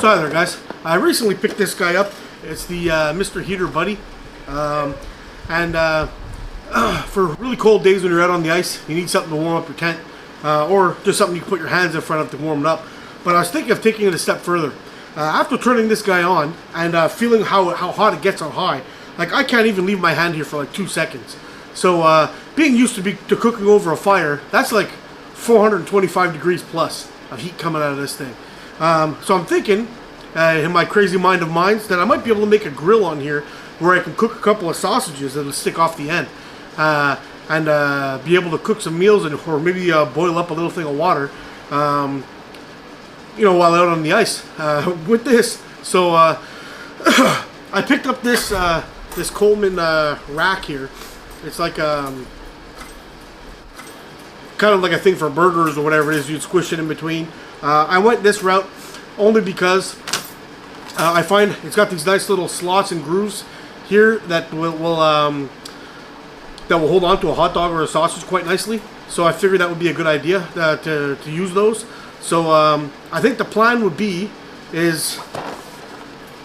So hi there guys, I recently picked this guy up. It's the Mr. Heater Buddy. For really cold days when you're out on the ice, you need something to warm up your tent, or just something you can put your hands in front of to warm it up. But I was thinking of taking it a step further. After turning this guy on and feeling how hot it gets on high, like I can't even leave my hand here for like 2 seconds. So being used to cooking over a fire, that's like 425 degrees plus of heat coming out of this thing. So I'm thinking, in my crazy mind of mine, that I might be able to make a grill on here where I can cook a couple of sausages that'll stick off the end, and be able to cook some meals, or maybe boil up a little thing of water, you know, while out on the ice with this. So I picked up this this Coleman rack here. It's like kind of like a thing for burgers or whatever it is. You'd squish it in between. I went this route only because I find it's got these nice little slots and grooves here that will hold on to a hot dog or a sausage quite nicely. So I figured that would be a good idea to use those. So I think the plan would be is,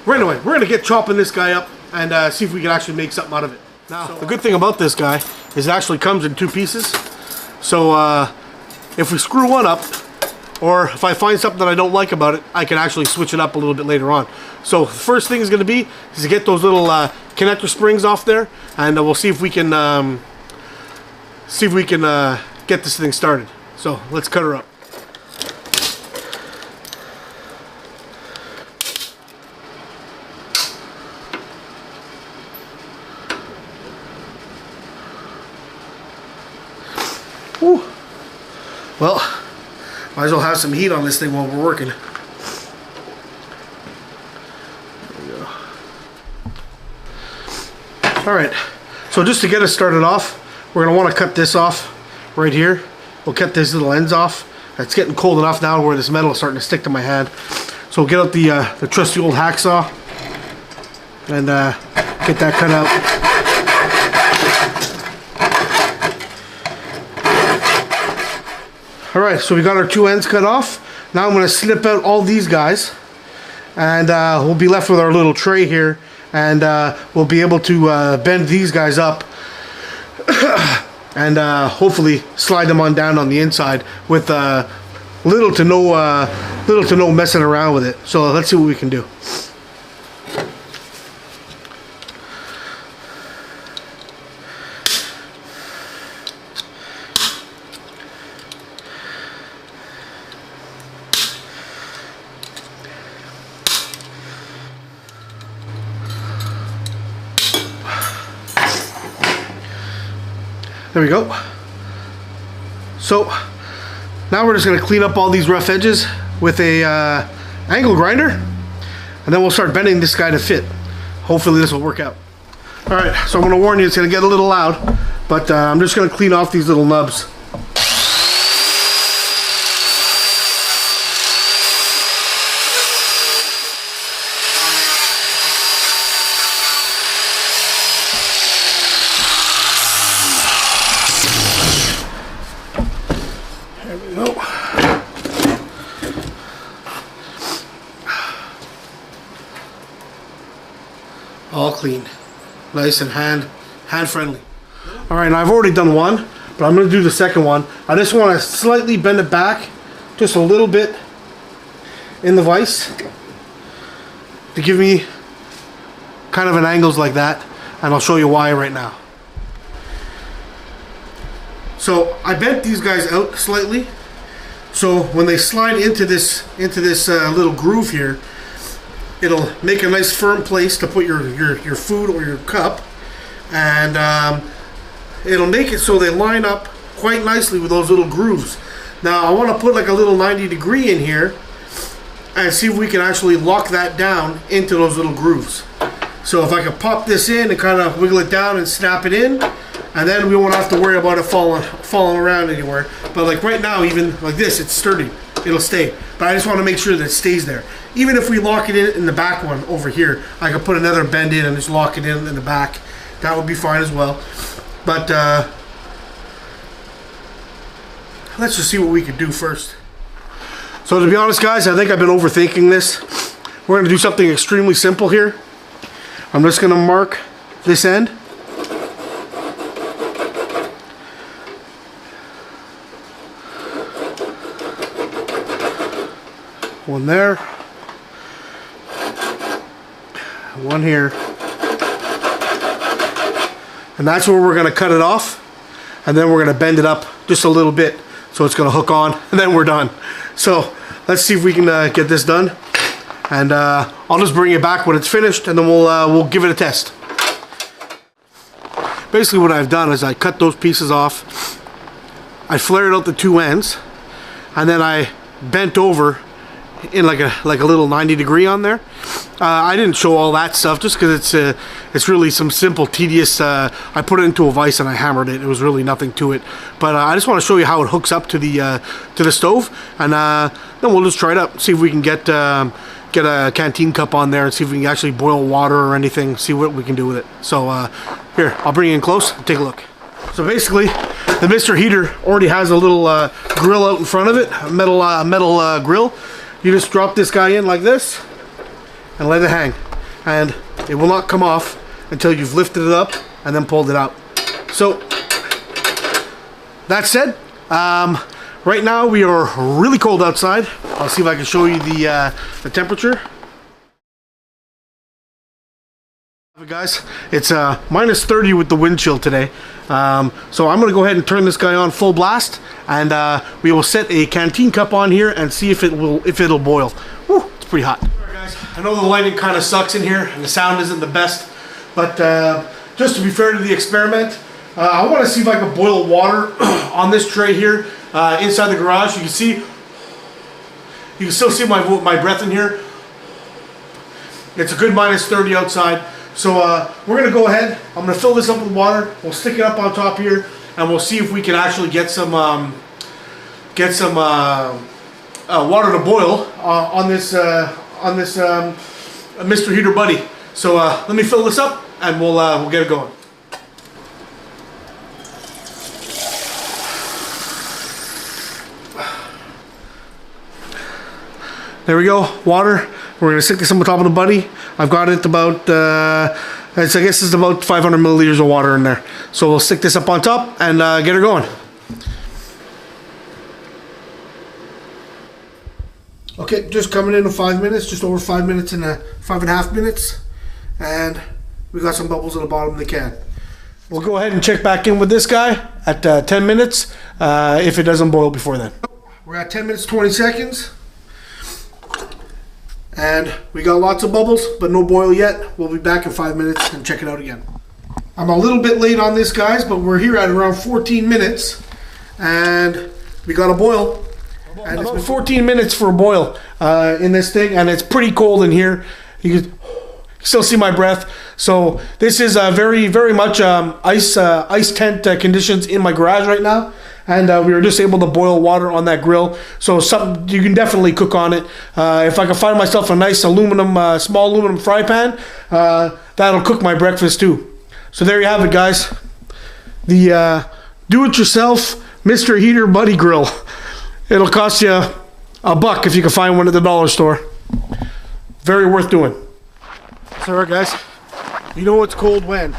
right away, we're gonna get chopping this guy up and see if we can actually make something out of it. Now, the good thing about this guy is it actually comes in 2 pieces. So if we screw one up, or if I find something that I don't like about it, I can actually switch it up a little bit later on. So the first thing is going to be to get those little connector springs off there, and we'll see if we can get this thing started. So let's cut her up. Whew. Well, might as well have some heat on this thing while we're working. There we go. Alright, so just to get us started off, we're going to want to cut this off right here. We'll cut these little ends off. It's getting cold enough now where this metal is starting to stick to my hand. So we'll get out the trusty old hacksaw and get that cut out. Alright, so we got our 2 ends cut off. Now I'm going to snip out all these guys, and we'll be left with our little tray here, and we'll be able to bend these guys up and hopefully slide them on down on the inside with little to no messing around with it. So let's see what we can do. There we go. So now we're just going to clean up all these rough edges with a angle grinder, and then we'll start bending this guy to fit. Hopefully this will work out. Alright, so I'm going to warn you, it's going to get a little loud, but I'm just going to clean off these little nubs. There we go. All clean. Nice and hand friendly. Alright, now I've already done one, but I'm going to do the second one. I just want to slightly bend it back just a little bit in the vise to give me kind of an angles like that, and I'll show you why right now. So I bent these guys out slightly, so when they slide into this little groove here, it'll make a nice firm place to put your food or your cup, and it'll make it so they line up quite nicely with those little grooves. Now I want to put like a little 90-degree in here and see if we can actually lock that down into those little grooves. So if I can pop this in and kind of wiggle it down and snap it in, and then we won't have to worry about it falling around anywhere. But like right now, even like this, it's sturdy. It'll stay. But I just want to make sure that it stays there. Even if we lock it in the back one over here, I could put another bend in and just lock it in the back. That would be fine as well. But let's just see what we can do first. So to be honest, guys, I think I've been overthinking this. we're gonna do something extremely simple here. I'm just gonna mark this end. One there. One here. And that's where we're gonna cut it off. And then we're gonna bend it up just a little bit so it's gonna hook on, and then we're done. So let's see if we can get this done. And I'll just bring it back when it's finished, and then we'll give it a test. Basically what I've done is I cut those pieces off, I flared out the two ends, and then I bent over in like a little 90 degree on there. I didn't show all that stuff just because it's really some simple tedious. I put it into a vise and I hammered it. It was really nothing to it, but I just want to show you how it hooks up to the stove, and then we'll just try it out, see if we can get a canteen cup on there and see if we can actually boil water or anything, see what we can do with it. So here, I'll bring you in close and take a look. So basically, the Mr. Heater already has a little grill out in front of it, a metal grill. You just drop this guy in like this and let it hang, and it will not come off until you've lifted it up and then pulled it out. So that said, right now we are really cold outside. I'll see if I can show you the temperature. Guys, it's minus 30 with the wind chill today. So I'm gonna go ahead and turn this guy on full blast, and we will set a canteen cup on here and see if it'll boil. Whew, it's pretty hot. Alright guys, I know the lighting kind of sucks in here and the sound isn't the best, but just to be fair to the experiment, I want to see if I can boil water on this tray here inside the garage. You can still see my breath in here. It's a good minus 30 outside. So we're gonna go ahead. I'm gonna fill this up with water. We'll stick it up on top here, and we'll see if we can actually get some water to boil on this Mr. Heater Buddy. So let me fill this up, and we'll get it going. There we go, water. We're gonna stick this on the top of the Buddy. I've got it about, I guess it's about 500 milliliters of water in there. So we'll stick this up on top and get her going. Okay, just coming in 5 minutes, just over 5 minutes and 5.5 minutes. And we got some bubbles at the bottom of the can. We'll go ahead and check back in with this guy at 10 minutes if it doesn't boil before then. We're at 10 minutes, 20 seconds. And we got lots of bubbles, but no boil yet. We'll be back in 5 minutes and check it out again. I'm a little bit late on this, guys, but we're here at around 14 minutes, and we got a boil. And it's been 14 minutes for a boil in this thing, and it's pretty cold in here. You can still see my breath. So this is very, very much ice tent conditions in my garage right now. And we were just able to boil water on that grill, so something you can definitely cook on it. If I can find myself a nice aluminum, small aluminum fry pan, that'll cook my breakfast too. So there you have it, guys. The do-it-yourself Mr. Heater Buddy Grill. It'll cost you $1 if you can find one at the dollar store. Very worth doing. So, alright, guys. You know it's cold when?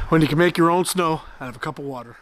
When you can make your own snow out of a cup of water.